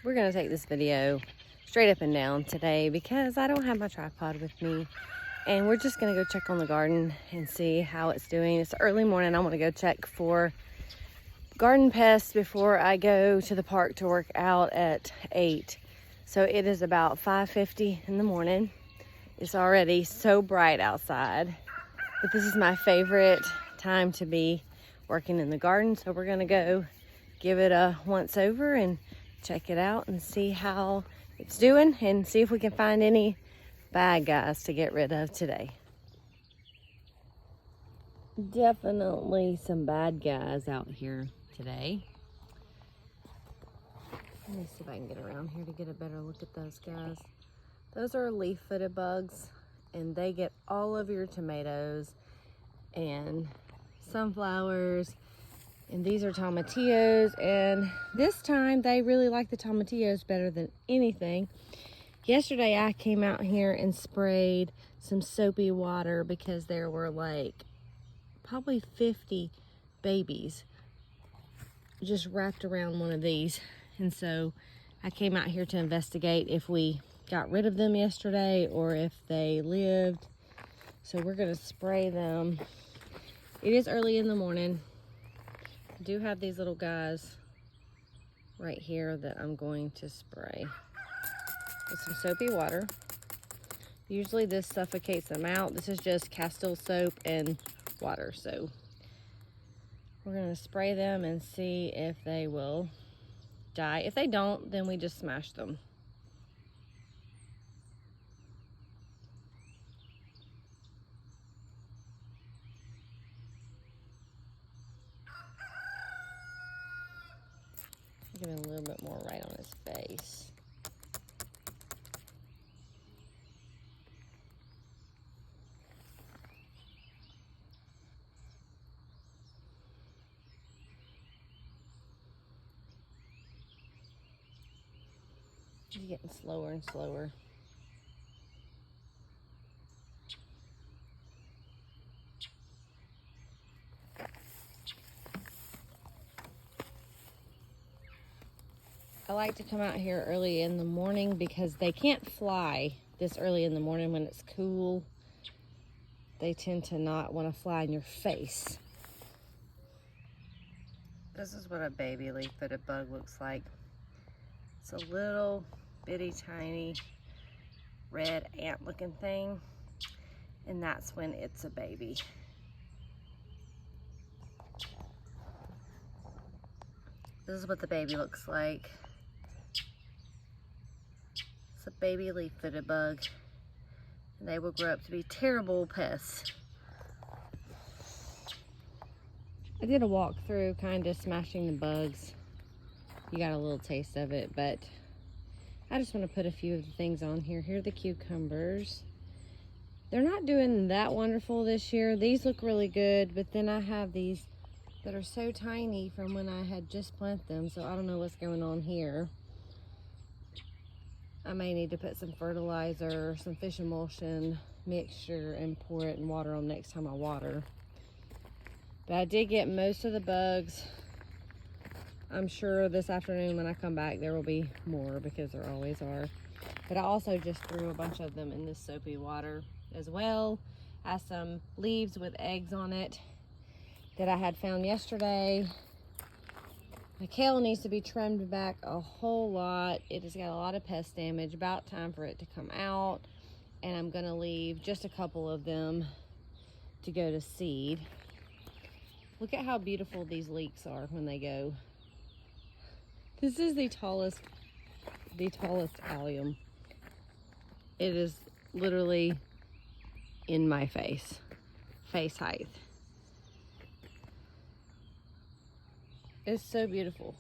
we're gonna take this video straight up and down today because I don't have my tripod with me, and we're just gonna go check on the garden and see how it's doing. It's early morning. I want to go check for garden pests before I go to the park to work out at 8. So it is about 5:50 in the morning. It's already so bright outside, but this is my favorite time to be working in the garden. So we're gonna go give it a once over and check it out and see how it's doing and see if we can find any bad guys to get rid of today. Definitely some bad guys out here today. Let me see if I can get around here to get a better look at those guys. Those are leaf-footed bugs, and they get all over your tomatoes and sunflowers. And these are tomatillos, and this time they really like the tomatillos better than anything. Yesterday I came out here and sprayed some soapy water because there were like probably 50 babies just wrapped around one of these. And so I came out here to investigate if we got rid of them yesterday or if they lived. So we're gonna spray them. It is early in the morning. I do have these little guys right here that I'm going to spray with some soapy water. Usually this suffocates them out. This is just Castile soap and water. So we're gonna spray them and see if they will die. If they don't, then we just smash them. Give him a little bit more right on his face. He's getting slower and slower. I like to come out here early in the morning because they can't fly this early in the morning when it's cool. They tend to not want to fly in your face. This is what a baby leaf-footed bug looks like. It's a little bitty tiny red ant looking thing, and that's when it's a baby. This is what the baby looks like. It's a baby leaf-footed bug, and they will grow up to be terrible pests. I did a walkthrough kind of smashing the bugs. You got a little taste of it, but I just want to put a few of the things on here. Here are the cucumbers. They're not doing that wonderful this year. These look really good, but then I have these that are so tiny from when I had just planted them, so I don't know what's going on here. I may need to put some fertilizer, some fish emulsion mixture and pour it and water them next time I water. But I did get most of the bugs. I'm sure this afternoon when I come back there will be more because there always are. But I also just threw a bunch of them in this soapy water as well. I have some leaves with eggs on it that I had found yesterday. My kale needs to be trimmed back a whole lot. It has got a lot of pest damage. About time for it to come out. And I'm gonna leave just a couple of them to go to seed. Look at how beautiful these leeks are when they go. This is the tallest allium. It is literally in my face height. It's so beautiful.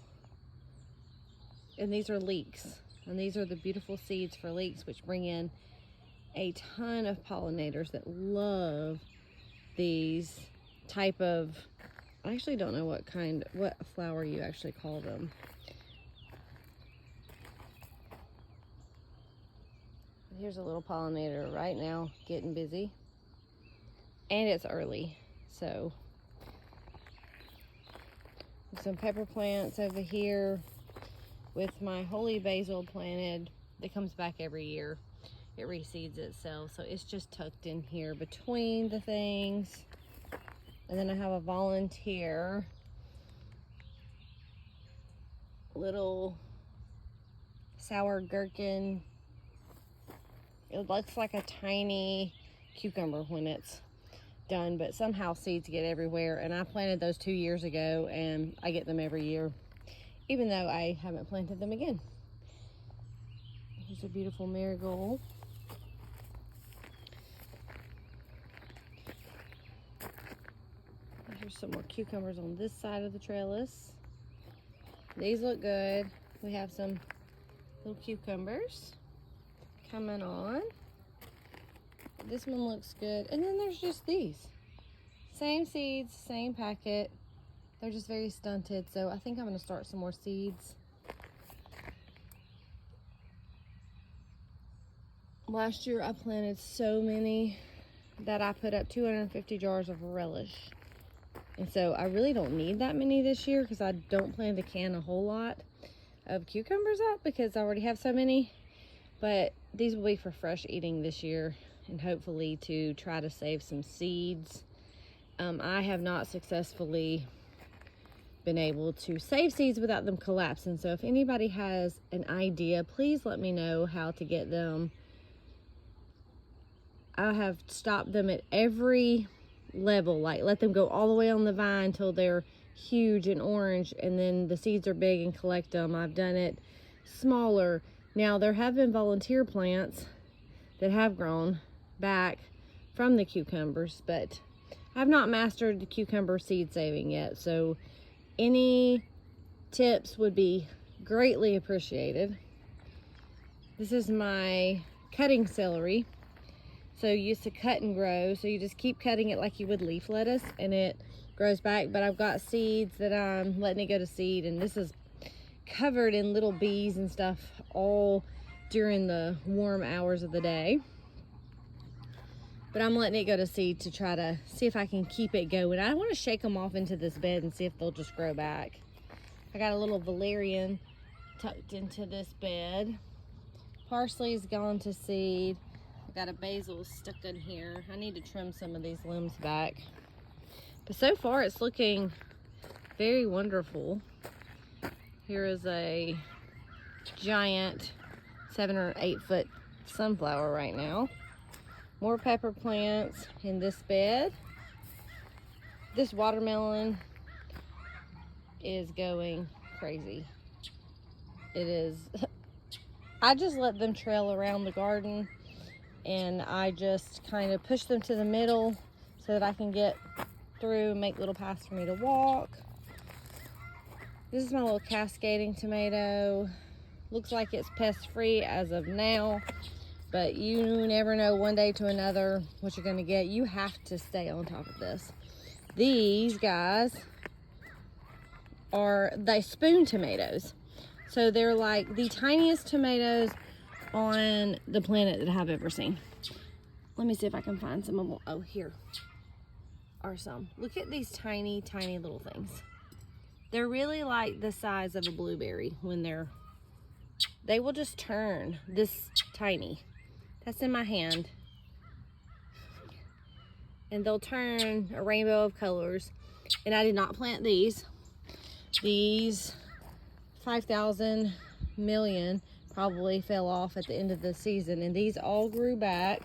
And these are leeks. And these are the beautiful seeds for leeks, which bring in a ton of pollinators that love these type of, I actually don't know what flower you actually call them. Here's a little pollinator right now getting busy. And it's early, so some pepper plants over here. with my holy basil planted, it comes back every year. It reseeds itself, so it's just tucked in here between the things. And then I have a volunteer little sour gherkin. It looks like a tiny cucumber when it's done, but somehow seeds get everywhere. And I planted those 2 years ago, and I get them every year, even though I haven't planted them again. Here's a beautiful marigold. Here's some more cucumbers on this side of the trellis. These look good. We have some little cucumbers coming on. This one looks good. And then there's just these. Same seeds, same packet. They're just very stunted, so I think I'm going to start some more seeds. Last year I planted so many that I put up 250 jars of relish. And so I really don't need that many this year because I don't plan to can a whole lot of cucumbers up because I already have so many. But these will be for fresh eating this year and hopefully to try to save some seeds. I have not successfully been able to save seeds without them collapsing. So if anybody has an idea, please let me know how to get them. I have stopped them at every level, like let them go all the way on the vine until they're huge and orange, and then the seeds are big and collect them. I've done it smaller. Now there have been volunteer plants that have grown back from the cucumbers, but I've not mastered the cucumber seed saving yet, so any tips would be greatly appreciated. This is my cutting celery. So you used to cut and grow, so you just keep cutting it like you would leaf lettuce and it grows back. But I've got seeds that I'm letting it go to seed, and this is covered in little bees and stuff all during the warm hours of the day. But I'm letting it go to seed to try to see if I can keep it going. I want to shake them off into this bed and see if they'll just grow back. I got a little valerian tucked into this bed. Parsley's gone to seed. I got a basil stuck in here. I need to trim some of these limbs back. But so far it's looking very wonderful. Here is a giant 7 or 8 foot sunflower right now. More pepper plants in this bed. This watermelon is going crazy. It is. I just let them trail around the garden, and I just kind of push them to the middle so that I can get through and make little paths for me to walk. This is my little cascading tomato. Looks like it's pest free as of now, but you never know one day to another what you're gonna get. You have to stay on top of this. These guys are the spoon tomatoes. So they're like the tiniest tomatoes on the planet that I've ever seen. Let me see if I can find some of them. Oh, here are some. Look at these tiny, tiny little things. They're really like the size of a blueberry when they will just turn this tiny. That's in my hand. And they'll turn a rainbow of colors. And I did not plant these. These 5,000 million probably fell off at the end of the season, and these all grew back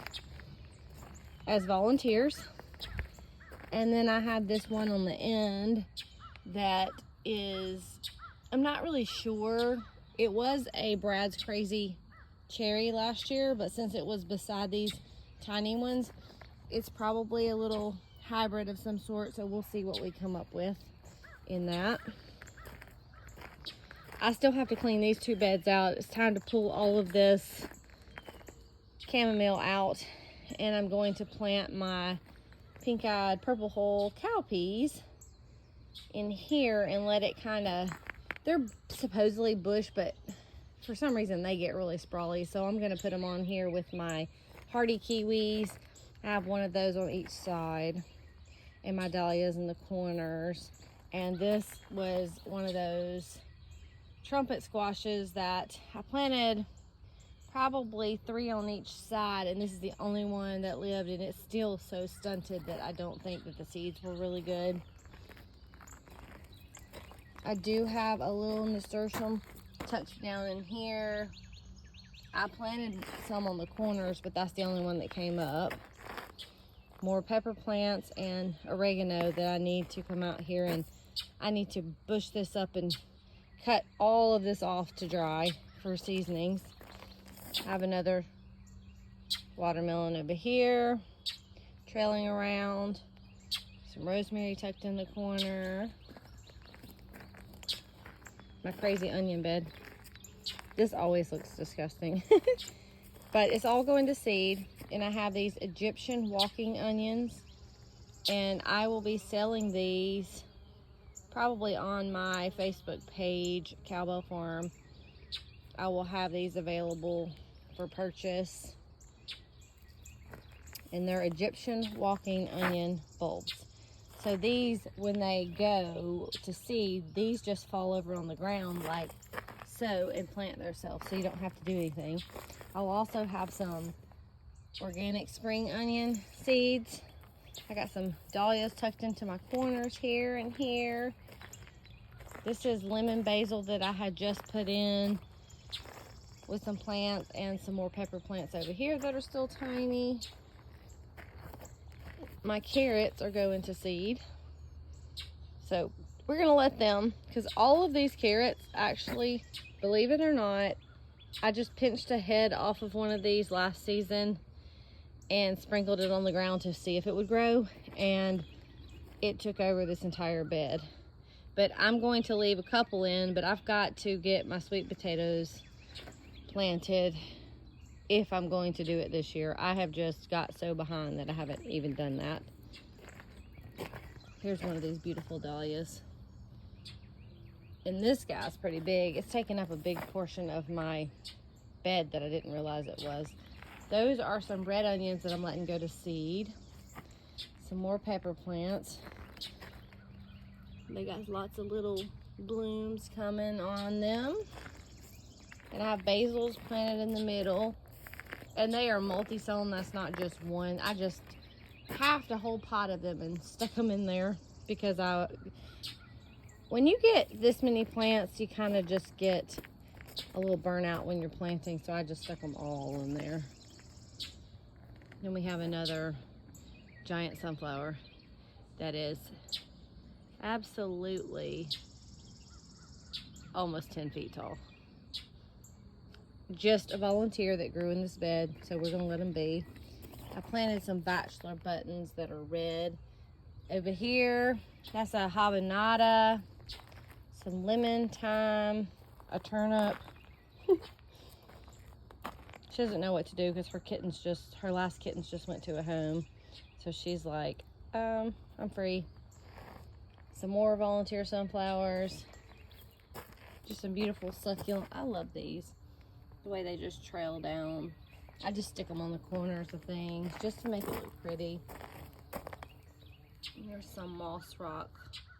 as volunteers. And then I have this one on the end that is, I'm not really sure. It was a Brad's Crazy cherry last year, but since it was beside these tiny ones, it's probably a little hybrid of some sort, so we'll see what we come up with in that. I still have to clean these 2 beds out. It's time to pull all of this chamomile out, and I'm going to plant my pink-eyed purple hull cowpeas in here and let it kind of, they're supposedly bush, but for some reason they get really sprawly, so I'm going to put them on here with my hardy kiwis. I have one of those on each side, and my dahlias in the corners. And this was one of those trumpet squashes that I planted probably 3 on each side, and this is the only one that lived, and it's still so stunted that I don't think that the seeds were really good. I do have a little nasturtium tucked down in here. I planted some on the corners, but that's the only one that came up. More pepper plants and oregano that I need to come out here, and I need to bush this up and cut all of this off to dry for seasonings. I have another watermelon over here, trailing around. Some rosemary tucked in the corner. My crazy onion bed. This always looks disgusting. But it's all going to seed. And I have these Egyptian walking onions. And I will be selling these probably on my Facebook page, Cowbell Farm. I will have these available for purchase. And they're Egyptian walking onion bulbs. So these, when they go to seed, these just fall over on the ground like so and plant themselves, so you don't have to do anything. I'll also have some organic spring onion seeds. I got some dahlias tucked into my corners here and here. This is lemon basil that I had just put in with some plants, and some more pepper plants over here that are still tiny. My carrots are going to seed. So we're gonna let them, because all of these carrots, actually, believe it or not, I just pinched a head off of one of these last season and sprinkled it on the ground to see if it would grow, and it took over this entire bed. But I'm going to leave a couple in, but I've got to get my sweet potatoes planted if I'm going to do it this year. I have just got so behind that I haven't even done that. Here's one of these beautiful dahlias. And this guy's pretty big. It's taking up a big portion of my bed that I didn't realize it was. Those are some red onions that I'm letting go to seed. Some more pepper plants. They got lots of little blooms coming on them. And I have basils planted in the middle. And they are multi-sown, that's not just one. I just halved a whole pot of them and stuck them in there because when you get this many plants, you kind of just get a little burnout when you're planting, so I just stuck them all in there. Then we have another giant sunflower that is absolutely almost 10 feet tall. Just a volunteer that grew in this bed, so we're gonna let him be. I planted some bachelor buttons that are red. Over here, that's a habanada, some lemon thyme, a turnip. She doesn't know what to do because her last kittens just went to a home. So she's like, I'm free. Some more volunteer sunflowers. Just some beautiful succulent. I love these. The way they just trail down. I just stick them on the corners of things just to make it look pretty. And there's some moss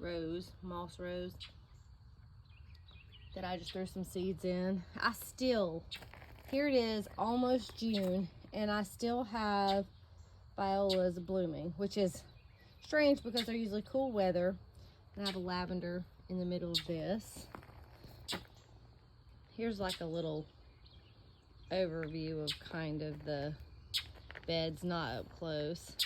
rose that I just threw some seeds in. Here it is, almost June, and I still have violas blooming, which is strange because they're usually cool weather. And I have a lavender in the middle of this. Here's like a little overview of kind of the beds, not up close.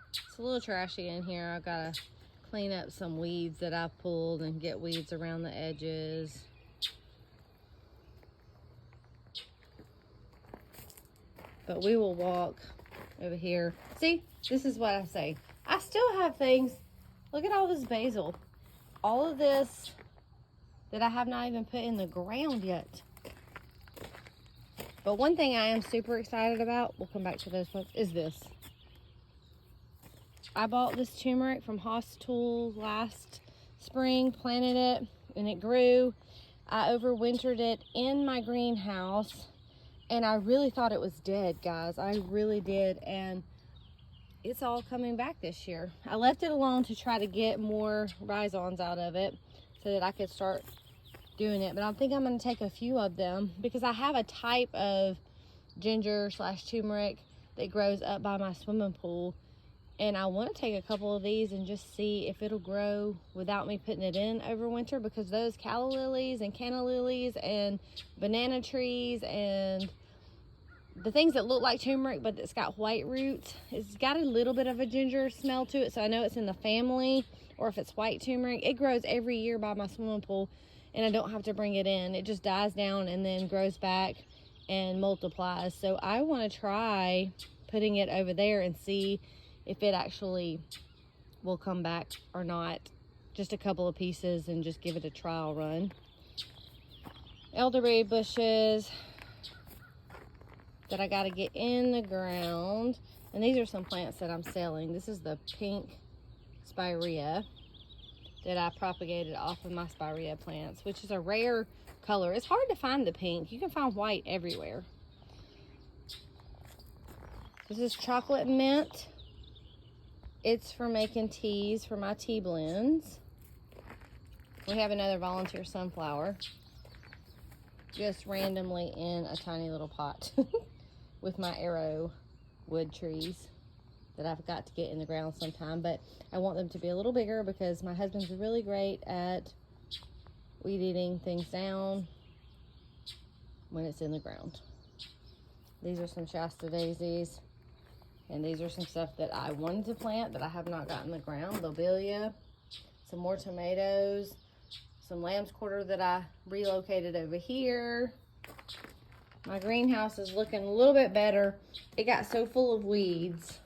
It's a little trashy in here. I've got to clean up some weeds that I pulled and get weeds around the edges. But we will walk over here. See, this is what I say. I still have things. Look at all this basil. All of this that I have not even put in the ground yet. But one thing I am super excited about, we'll come back to those ones, is this. I bought this turmeric from Haas Tool last spring, planted it, and it grew. I overwintered it in my greenhouse, and I really thought it was dead, guys. I really did, and it's all coming back this year. I left it alone to try to get more rhizons out of it. so that I could start doing it. But I think I'm going to take a few of them because I have a type of ginger / turmeric that grows up by my swimming pool, and I want to take a couple of these and just see if it'll grow without me putting it in over winter, because those calla lilies and canna lilies and banana trees and the things that look like turmeric but it's got white roots, it's got a little bit of a ginger smell to it, so I know it's in the family. Or if it's white turmeric, it grows every year by my swimming pool and I don't have to bring it in. It just dies down and then grows back and multiplies. So I want to try putting it over there and see if it actually will come back or not. Just a couple of pieces and just give it a trial run. Elderberry bushes that I got to get in the ground. And these are some plants that I'm selling. This is the pink spirea that I propagated off of my spirea plants, which is a rare color. It's hard to find the pink. You can find white everywhere. This is chocolate mint. It's for making teas for my tea blends. We have another volunteer sunflower just randomly in a tiny little pot with my arrow wood trees that I've got to get in the ground sometime, but I want them to be a little bigger because my husband's really great at weed eating things down when it's in the ground. These are some Shasta daisies, and these are some stuff that I wanted to plant that I have not gotten in the ground. Lobelia, some more tomatoes, some lamb's quarter that I relocated over here. My greenhouse is looking a little bit better. It got so full of weeds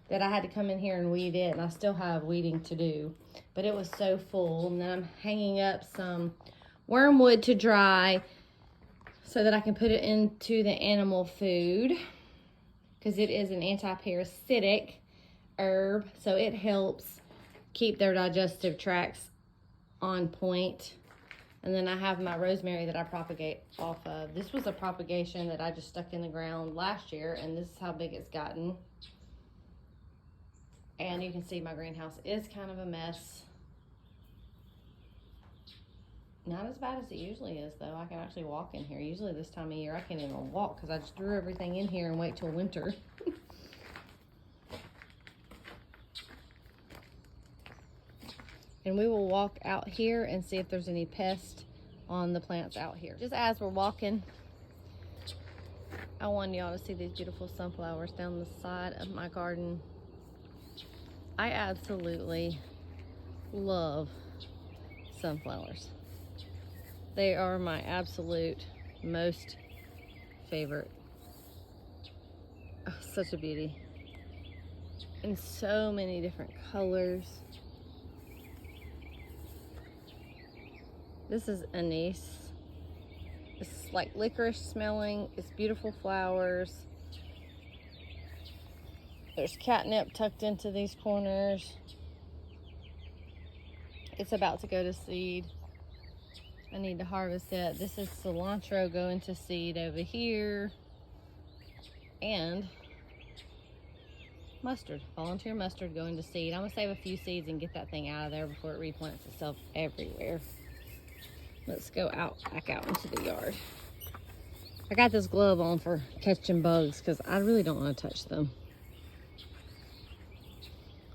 that I had to come in here and weed it, and I still have weeding to do, but it was so full. And then I'm hanging up some wormwood to dry so that I can put it into the animal food, because it is an anti-parasitic herb, so it helps keep their digestive tracts on point. And then I have my rosemary that I propagate off of. This was a propagation that I just stuck in the ground last year, and this is how big it's gotten. And you can see my greenhouse is kind of a mess. Not as bad as it usually is, though. I can actually walk in here. Usually this time of year I can't even walk because I just threw everything in here and wait till winter. And we will walk out here and see if there's any pests on the plants out here. Just as we're walking, I want y'all to see these beautiful sunflowers down the side of my garden. I absolutely love sunflowers. They are my absolute most favorite. Oh, such a beauty. In so many different colors. This is anise. It's like licorice smelling. It's beautiful flowers. There's catnip tucked into these corners. It's about to go to seed. I need to harvest it. This is cilantro going to seed over here. And mustard, volunteer mustard going to seed. I'm gonna save a few seeds and get that thing out of there before it replants itself everywhere. Let's go back out into the yard. I got this glove on for catching bugs because I really don't want to touch them.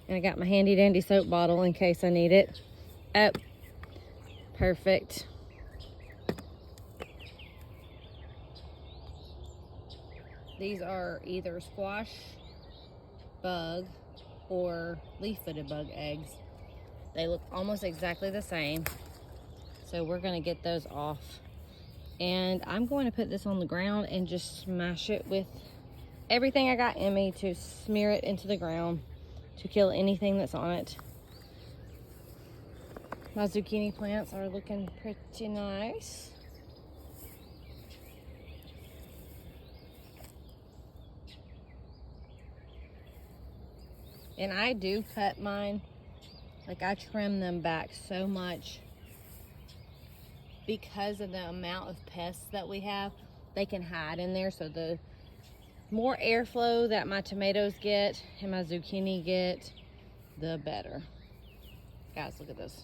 And I got my handy dandy soap bottle in case I need it. Oh, perfect. These are either squash bug or leaf-footed bug eggs. They look almost exactly the same. So we're gonna get those off. And I'm going to put this on the ground and just smash it with everything I got in me to smear it into the ground to kill anything that's on it. My zucchini plants are looking pretty nice. And I do cut mine, like I trim them back so much because of the amount of pests that we have. They can hide in there, so the more airflow that my tomatoes get and my zucchini get, the better. Guys, look at this.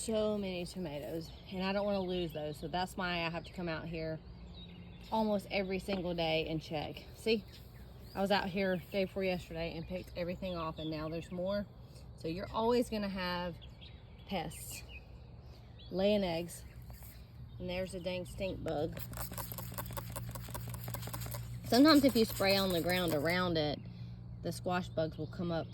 so many tomatoes, and I don't want to lose those, so that's why I have to come out here almost every single day and check. See, I was out here day before yesterday and picked everything off, and now there's more. So you're always going to have pests laying eggs, and there's a dang stink bug. Sometimes if you spray on the ground around it, the squash bugs will come up.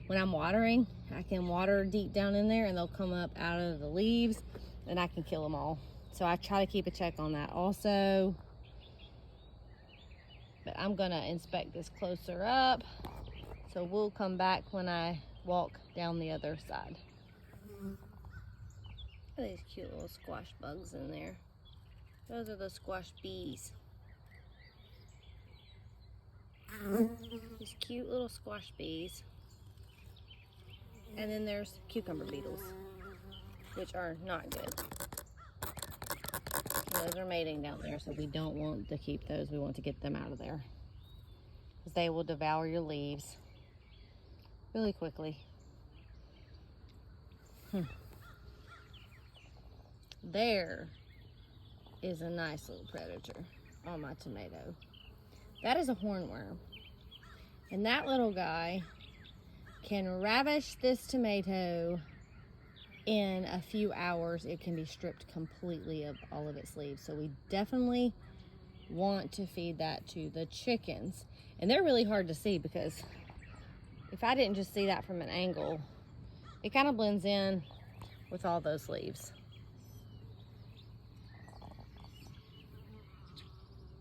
When I'm watering, I can water deep down in there and they'll come up out of the leaves and I can kill them all. So I try to keep a check on that also. But I'm gonna inspect this closer up. So we'll come back when I walk down the other side. Look at these cute little squash bugs in there. Those are the squash bees. These cute little squash bees. And then there's cucumber beetles, which are not good. Those are mating down there, so we don't want to keep those. We want to get them out of there, because they will devour your leaves really quickly. There is a nice little predator on my tomato. That is a hornworm. And that little guy can ravish this tomato in a few hours. It can be stripped completely of all of its leaves. So we definitely want to feed that to the chickens. And they're really hard to see, because if I didn't just see that from an angle, it kind of blends in with all those leaves.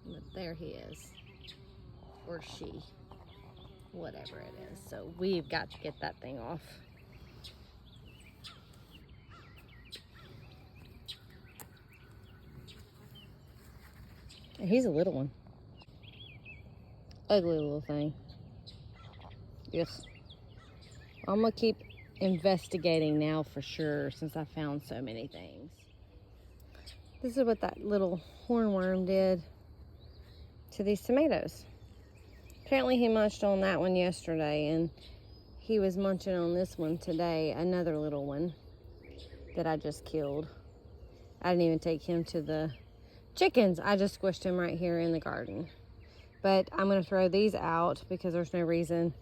But there he is, or she, whatever it is. So we've got to get that thing off. And he's a little one. Ugly little thing. Yes. I'm gonna keep investigating now for sure, since I found so many things. This is what that little hornworm did to these tomatoes. Apparently he munched on that one yesterday, and he was munching on this one today, another little one that I just killed. I didn't even take him to the chickens. I just squished him right here in the garden. But I'm gonna throw these out, because there's no reason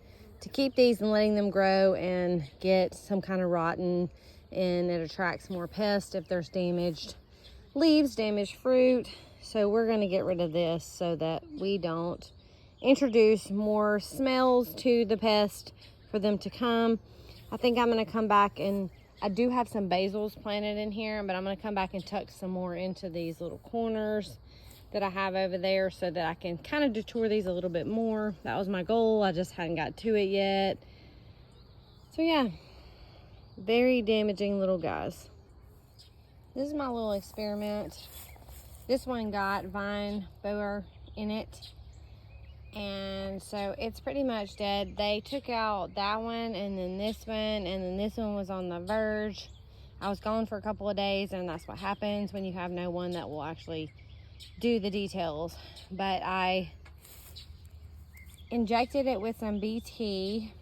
to keep these and letting them grow and get some kind of rotten, and it attracts more pests if there's damaged leaves, damaged fruit. So we're gonna get rid of this so that we don't introduce more smells to the pest for them to come. I think I'm gonna come back, and I do have some basils planted in here, but I'm gonna come back and tuck some more into these little corners that I have over there, so that I can kind of detour these a little bit more. That was my goal. I just hadn't got to it yet. So yeah, very damaging little guys. This is my little experiment. This one got vine borer in it, and so it's pretty much dead. They took out that one, and then this one, and then this one was on the verge. I was gone for a couple of days, and that's what happens when you have no one that will actually do the details. But I injected it with some BT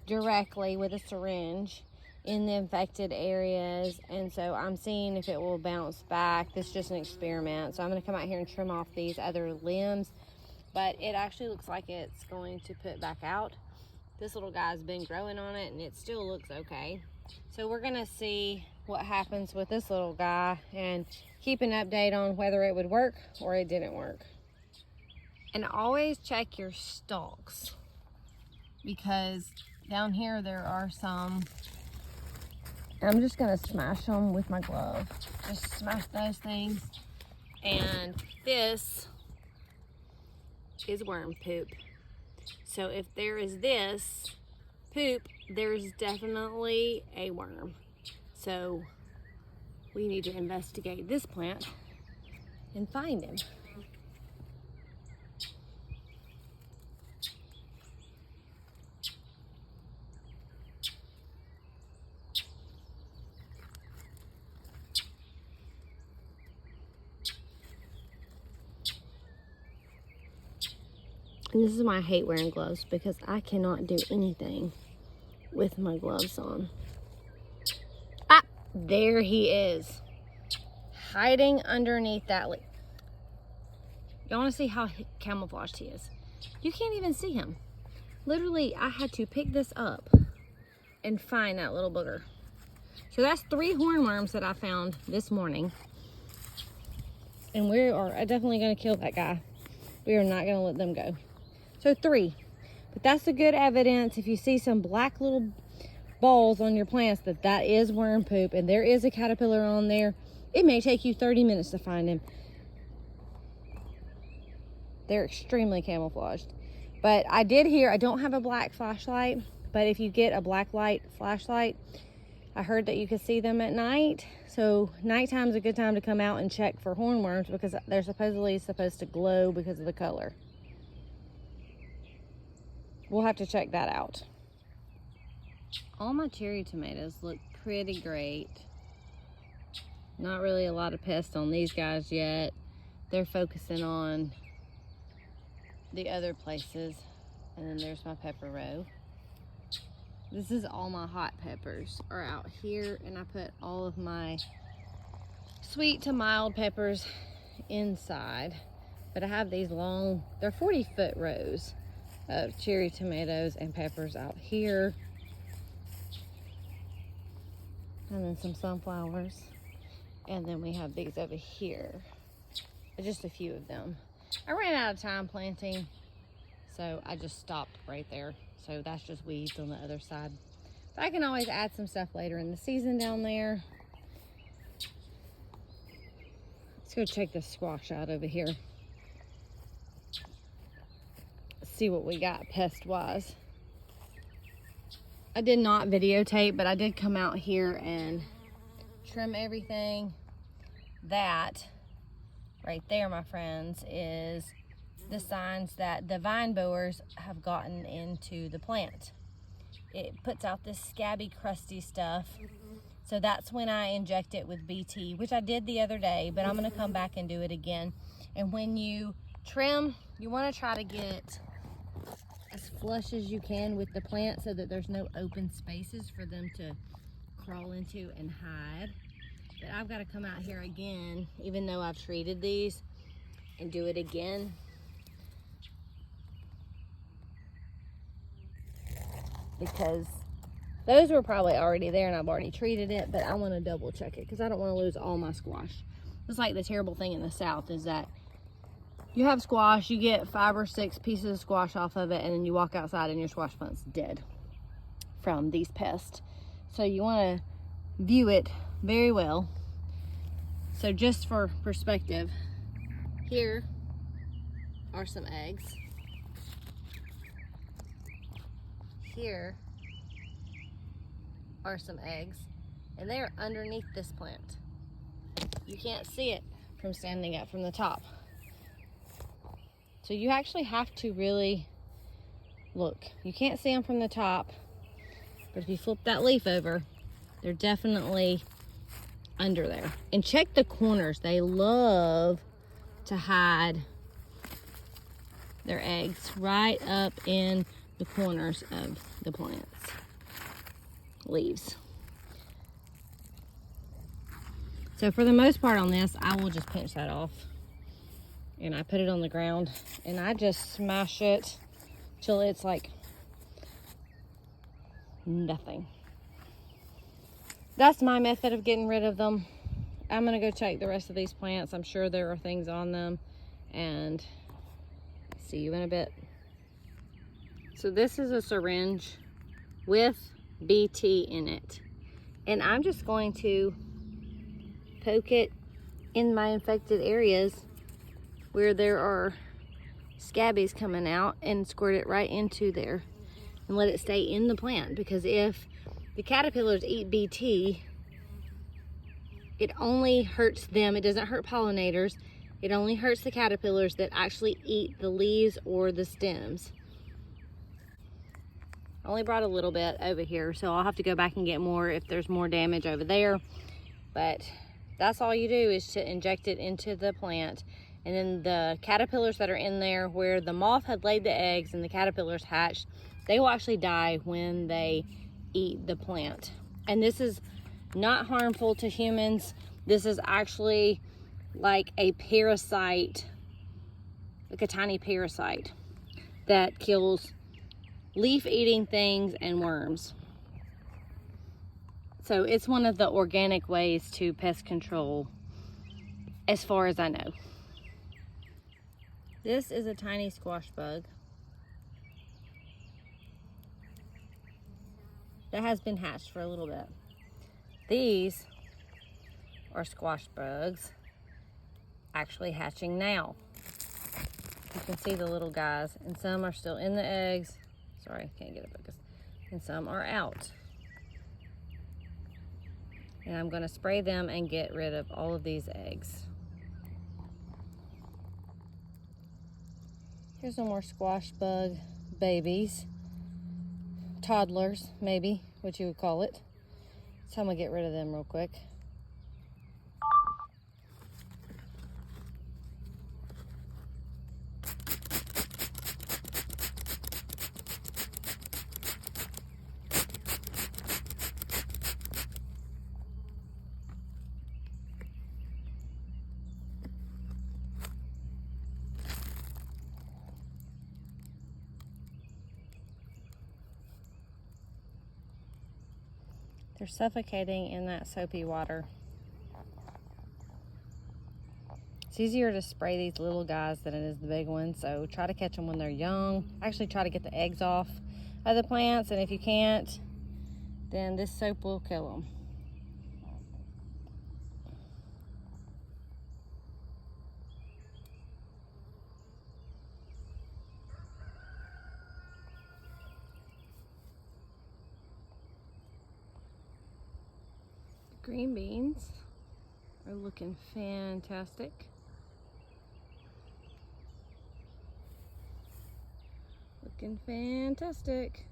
directly with a syringe in the infected areas, and so I'm seeing if it will bounce back. This is just an experiment, so I'm going to come out here and trim off these other limbs, but it actually looks like it's going to put back out. This little guy's been growing on it, and it still looks okay. So we're going to see what happens with this little guy and keep an update on whether it would work or it didn't work. And always check your stalks, because down here there are some. I'm just gonna smash them with my glove. Just smash those things. And this is worm poop. So if there is this poop, there's definitely a worm. So we need to investigate this plant and find him. And this is why I hate wearing gloves, because I cannot do anything with my gloves on. Ah, There he is, hiding underneath that leaf. Y'all want to see how camouflaged he is? You can't even see him. Literally, I had to pick this up and find that little booger. So that's 3 hornworms that I found this morning. And we are definitely going to kill that guy. We are not going to let them go. So 3. But that's a good evidence if you see some black little balls on your plants that is worm poop and there is a caterpillar on there. It may take you 30 minutes to find him. They're extremely camouflaged. But I did hear, I don't have a black flashlight, but if you get a black light flashlight, I heard that you could see them at night. So nighttime is a good time to come out and check for hornworms because they're supposedly supposed to glow because of the color. We'll have to check that out. All my cherry tomatoes look pretty great. Not really a lot of pests on these guys yet. They're focusing on the other places. And then there's my pepper row. This is all my hot peppers are out here, and I put all of my sweet to mild peppers inside. But I have these long, they're 40-foot rows of cherry tomatoes and peppers out here. And then some sunflowers. And then we have these over here. Just a few of them. I ran out of time planting, so I just stopped right there. So that's just weeds on the other side. But I can always add some stuff later in the season down there. Let's go check the squash out over here. See what we got pest-wise. I did not videotape, but I did come out here and trim everything. That right there, my friends, is the signs that the vine borers have gotten into the plant. It puts out this scabby, crusty stuff. So that's when I inject it with BT, which I did the other day, but I'm gonna come back and do it again. And when you trim, you wanna try to get as flush as you can with the plant so that there's no open spaces for them to crawl into and hide. But I've got to come out here again, even though I've treated these, and do it again. Because those were probably already there and I've already treated it, but I want to double check it because I don't want to lose all my squash. It's like the terrible thing in the South is that you have squash, you get 5 or 6 pieces of squash off of it, and then you walk outside and your squash plant's dead from these pests. So you want to view it very well. So just for perspective, here are some eggs. Here are some eggs, and they're underneath this plant. You can't see it from standing up from the top. So you actually have to really look. You can't see them from the top, but if you flip that leaf over, they're definitely under there. And check the corners. They love to hide their eggs right up in the corners of the plants. Leaves. So for the most part on this, I will just pinch that off. And I put it on the ground and I just smash it till it's like nothing. That's my method of getting rid of them. I'm gonna go check the rest of these plants. I'm sure there are things on them, and see you in a bit. So this is a syringe with BT in it. And I'm just going to poke it in my infected areas where there are scabies coming out and squirt it right into there and let it stay in the plant, because if the caterpillars eat BT, it only hurts them. It doesn't hurt pollinators. It only hurts the caterpillars that actually eat the leaves or the stems. I only brought a little bit over here, so I'll have to go back and get more if there's more damage over there. But that's all you do, is to inject it into the plant. And then the caterpillars that are in there where the moth had laid the eggs and the caterpillars hatched, they will actually die when they eat the plant. And this is not harmful to humans. This is actually like a parasite, like a tiny parasite that kills leaf-eating things and worms. So it's one of the organic ways to pest control, as far as I know. This is a tiny squash bug that has been hatched for a little bit. These are squash bugs actually hatching now. You can see the little guys, and some are still in the eggs. Sorry, can't get it focused. And some are out. And I'm going to spray them and get rid of all of these eggs. Here's some more squash bug babies. Toddlers, maybe, what you would call it. So I'm going to get rid of them real quick. They're suffocating in that soapy water. It's easier to spray these little guys than it is the big ones, so try to catch them when they're young. Actually, try to get the eggs off of the plants, and if you can't, then this soap will kill them. Green beans are looking fantastic. Looking fantastic.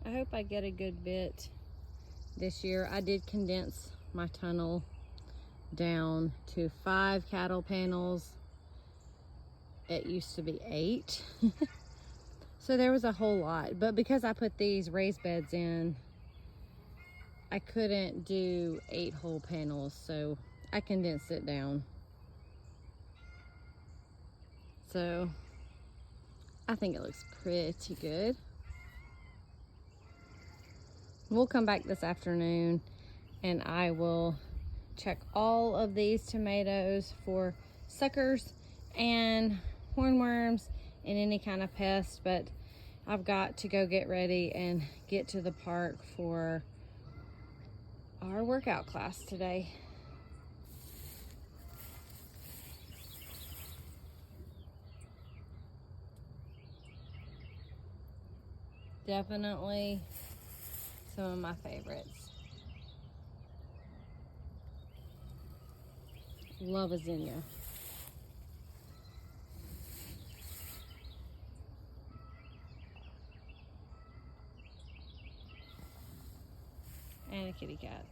I hope I get a good bit this year. I did condense my tunnel down to 5 cattle panels. It used to be 8. So there was a whole lot, but because I put these raised beds in, I couldn't do 8 whole panels, so I condensed it down. So I think it looks pretty good. We'll come back this afternoon and I will check all of these tomatoes for suckers and hornworms and any kind of pest, but I've got to go get ready and get to the park for our workout class today. Definitely some of my favorites. Love a zinnia. And a kitty cat.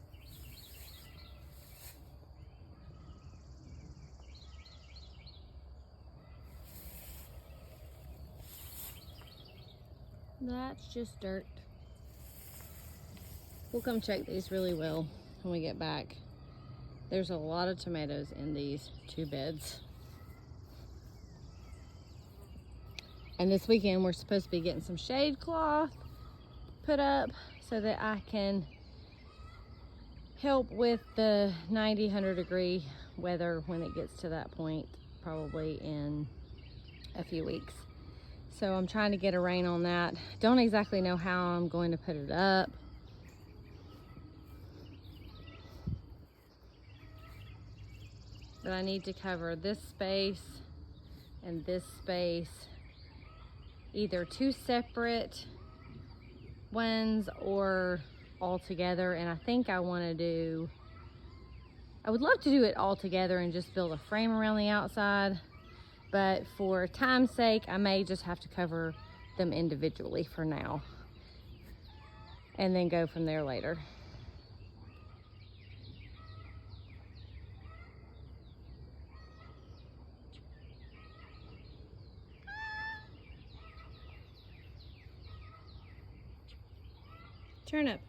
That's just dirt. We'll come check these really well when we get back. There's a lot of tomatoes in these 2 beds. And this weekend we're supposed to be getting some shade cloth put up so that I can help with the 90, 100 degree weather when it gets to that point, probably in a few weeks. So I'm trying to get a rein on that. Don't exactly know how I'm going to put it up. But I need to cover this space and this space, either 2 separate ones or all together. And I think I want to do, I would love to do it all together and just build a frame around the outside. But for time's sake, I may just have to cover them individually for now and then go from there later. Turnip.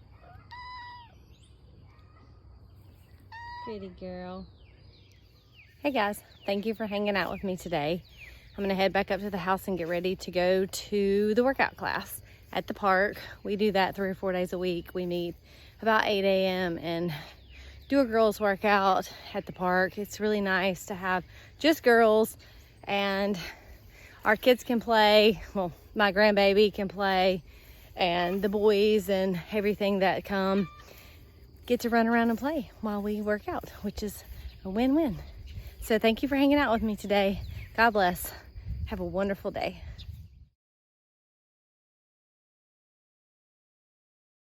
Pretty girl. Hey guys, thank you for hanging out with me today. I'm gonna head back up to the house and get ready to go to the workout class at the park. We do that 3 or 4 days a week. We meet about 8 a.m. and do a girls workout at the park. It's really nice to have just girls, and our kids can play. Well, my grandbaby can play, and the boys and everything that come get to run around and play while we work out, which is a win-win. So thank you for hanging out with me today. God bless. Have a wonderful day.